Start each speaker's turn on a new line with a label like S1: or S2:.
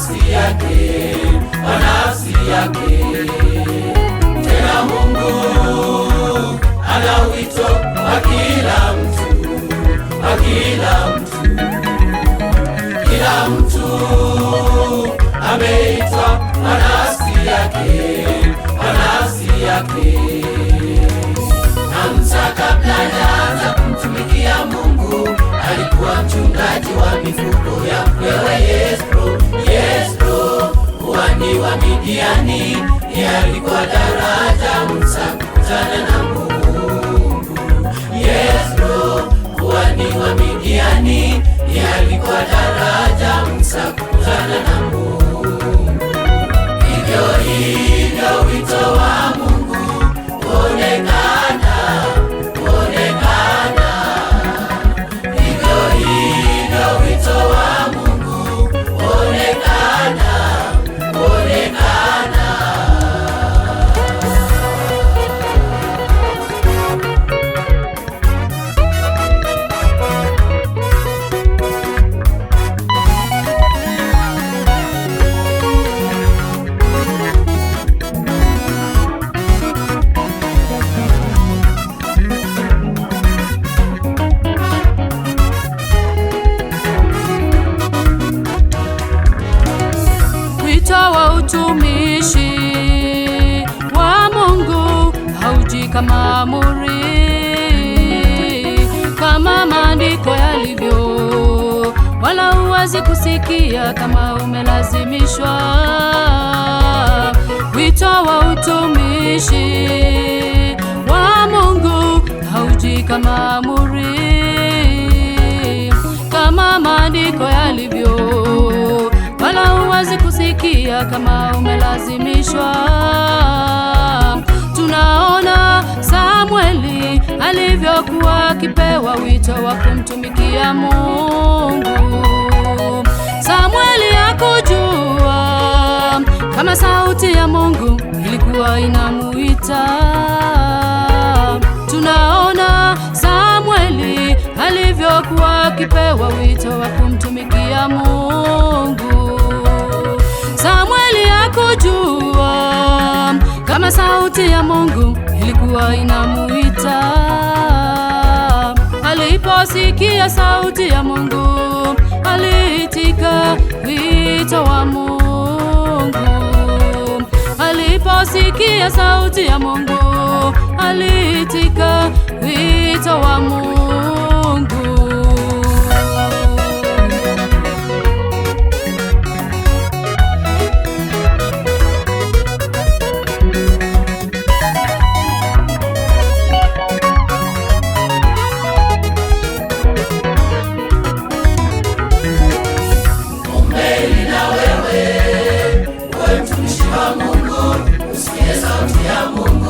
S1: nafsi yake, kwa nafsi yake. Tena Mungu ana wito wa kila mtu, wa kila mtu. Kila mtu ameitwa kwa nafsi yake, kwa nafsi yake. Na Musa kabla hajaanza kumtumikia Mungu alikuwa mchungaji wa mifugo ya mkwewe Yethro, kuhani wa Midiani. Yeye alikuwa daraja Musa kukutana na Mungu. Yethro, kuhani wa Midiani. Yeye alikuwa daraja Musa kukutana na Mungu. Hivyo hivyo wito wa Mungu kuonekana, kuonekana. Hivyo hivyo wito wa Mungu kuonekana, kuonekana.
S2: Wito wa utumishi wa Mungu hauji kama amri, kama maandiko yalivyo, wala huwezi kusikia kama umelazimishwa. Wito wa utumishi wa Mungu hauji kama amri, kama maandiko yalivyo, wala huwezi kusikia kama umelazimishwa. Tunaona Samueli alivyokuwa akipewa wito wa kumtumikia Mungu. Samueli hakujua kama sauti ya Mungu ilikuwa inamuita. Tunaona Samueli alivyokuwa akipewa wito wa kumtumikia Mungu. Samueli hakujua kama sauti ya Mungu ilikuwa inamuita. Aliposikia sauti ya Mungu, aliitika wito wa Mungu. Aliposikia sauti ya Mungu, aliitika wito wa Mungu.
S1: Mtumishi wa Mungu, usikie sauti ya Mungu.